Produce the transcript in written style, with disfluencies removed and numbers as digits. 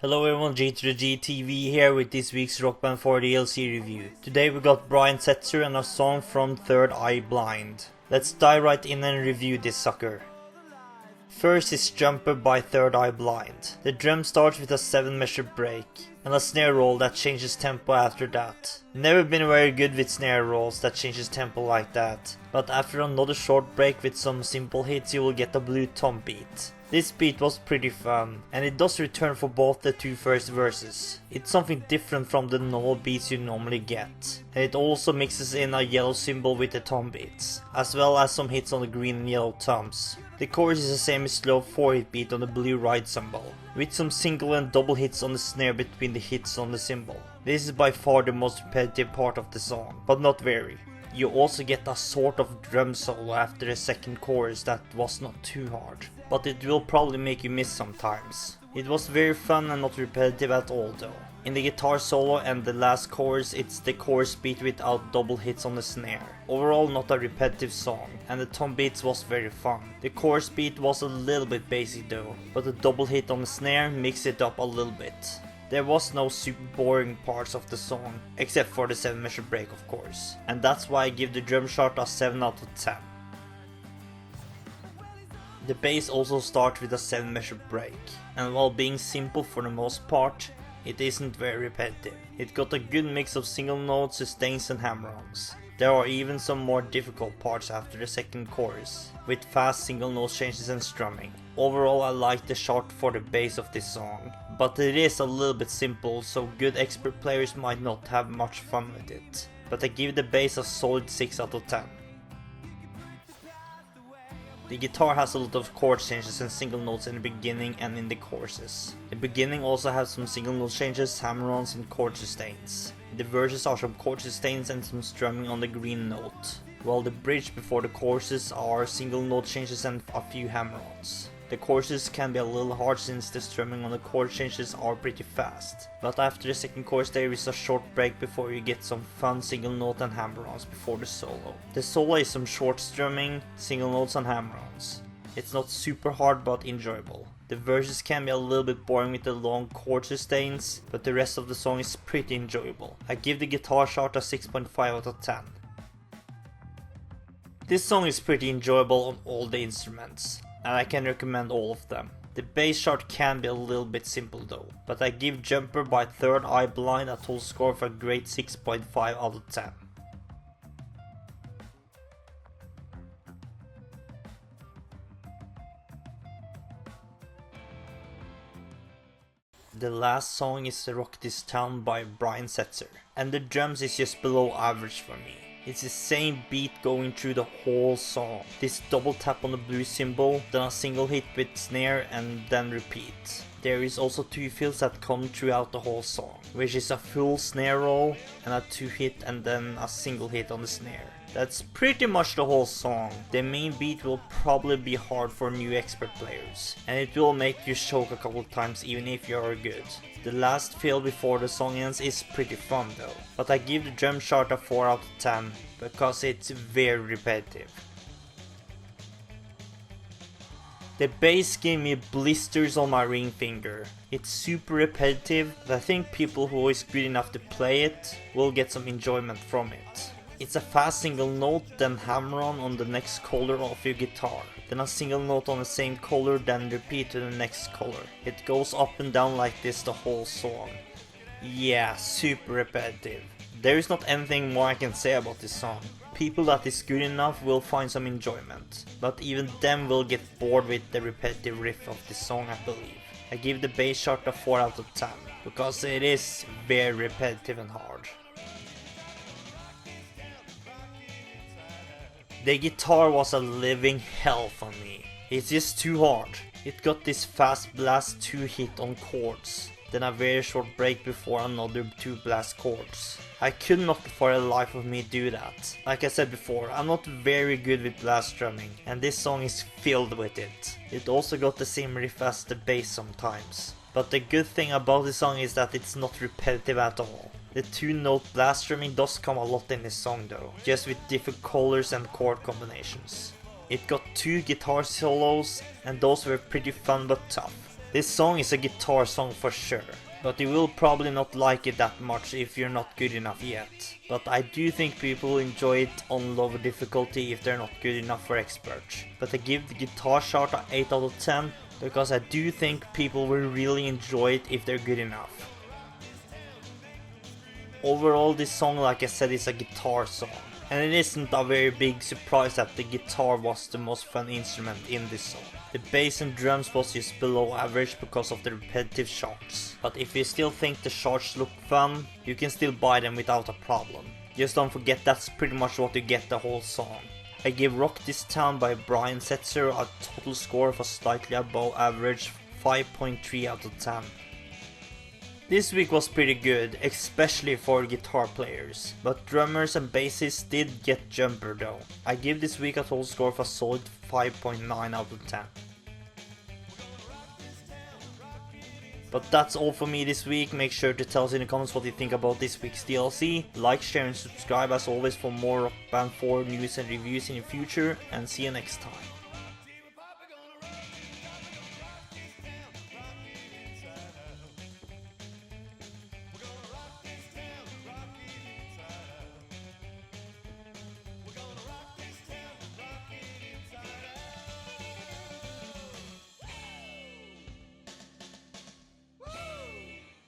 Hello everyone, G to the GTV here with this week's Rock Band 4 DLC review. Today we got Setzer and a song from Third Eye Blind. Let's dive right in and review this sucker. First is Jumper by Third Eye Blind. The drum starts with a 7-measure break and a snare roll that changes tempo after that. Never been very good with snare rolls that changes tempo like that, but after another short break with some simple hits you will get a blue tom beat. This beat was pretty fun, and it does return for both the two first verses. It's something different from the normal beats you normally get, and it also mixes in a yellow cymbal with the tom beats, as well as some hits on the green and yellow toms. The chorus is a semi-slow 4-hit beat on the blue ride cymbal, with some single and double hits on the snare between the hits on the cymbal. This is by far the most repetitive part of the song, but not very. You also get a sort of drum solo after the second chorus that was not too hard, but it will probably make you miss sometimes. It was very fun and not repetitive at all though. In the guitar solo and the last chorus, it's the chorus beat without double hits on the snare. Overall not a repetitive song, and the tom beats was very fun. The chorus beat was a little bit basic though, but the double hit on the snare mixed it up a little bit. There was no super boring parts of the song, except for the 7-measure break of course, and that's why I give the drum shot a 7 out of 10. The bass also starts with a 7-measure break, and while being simple for the most part, it isn't very repetitive. It got a good mix of single notes, sustains and hammer-ons. There are even some more difficult parts after the second chorus, with fast single note changes and strumming. Overall I like the shot for the bass of this song, but it is a little bit simple, so good expert players might not have much fun with it. But I give the bass a solid 6 out of 10. The guitar has a lot of chord changes and single notes in the beginning and in the choruses. The beginning also has some single note changes, hammer-ons and chord sustains. The verses are some chord sustains and some strumming on the green note, while the bridge before the choruses are single note changes and a few hammer-ons. The choruses can be a little hard since the strumming on the chord changes are pretty fast, but after the second chorus there is a short break before you get some fun single note and hammer-ons before the solo. The solo is some short strumming, single notes and hammer-ons. It's not super hard but enjoyable. The verses can be a little bit boring with the long chord sustains, but the rest of the song is pretty enjoyable. I give the guitar shot a 6.5 out of 10. This song is pretty enjoyable on all the instruments, and I can recommend all of them. The bass chart can be a little bit simple though, but I give Jumper by Third Eye Blind a total score of a great 6.5 out of 10. The last song is Rock This Town by Setzer, and the drums is just below average for me. It's the same beat going through the whole song. This double tap on the blue cymbal, then a single hit with snare and then repeat. There is also 2 fills that come throughout the whole song, which is a full snare roll and a 2-hit and then a single hit on the snare. That's pretty much the whole song. The main beat will probably be hard for new expert players, and it will make you choke a couple times even if you are good. The last fill before the song ends is pretty fun though, but I give the drum chart a 4 out of 10 because it's very repetitive. The bass gave me blisters on my ring finger. It's super repetitive, but I think people who is good enough to play it will get some enjoyment from it. It's a fast single note, then hammer-on the next color of your guitar, then a single note on the same color, then repeat to the next color. It goes up and down like this the whole song. Yeah, super repetitive. There is not anything more I can say about this song. People that is good enough will find some enjoyment, but even them will get bored with the repetitive riff of this song, I believe. I give the bass chart a 4 out of 10, because it is very repetitive and hard. The guitar was a living hell for me. It's just too hard. It got this fast blast 2-hit on chords, then a very short break before another 2 blast chords. I could not for the life of me do that. Like I said before, I'm not very good with blast drumming, and this song is filled with it. It also got the same riff as the bass sometimes. But the good thing about this song is that it's not repetitive at all. The 2-note blast drumming does come a lot in this song though, just with different colors and chord combinations. It got 2 guitar solos, and those were pretty fun but tough. This song is a guitar song for sure, but you will probably not like it that much if you're not good enough yet. But I do think people will enjoy it on lower difficulty if they're not good enough for expert. But I give the guitar chart an 8 out of 10 because I do think people will really enjoy it if they're good enough. Overall, this song, like I said, is a guitar song. And it isn't a very big surprise that the guitar was the most fun instrument in this song. The bass and drums was just below average because of the repetitive shots. But if you still think the shots look fun, you can still buy them without a problem. Just don't forget that's pretty much what you get the whole song. I give Rock This Town by Brian Setzer a total score of a slightly above average 5.3 out of 10. This week was pretty good, especially for guitar players, but drummers and bassists did get jumper though. I give this week a total score of a solid 5.9 out of 10. But that's all for me this week. Make sure to tell us in the comments what you think about this week's DLC. Like, share and subscribe as always for more Rock Band 4 news and reviews in the future, and see you next time.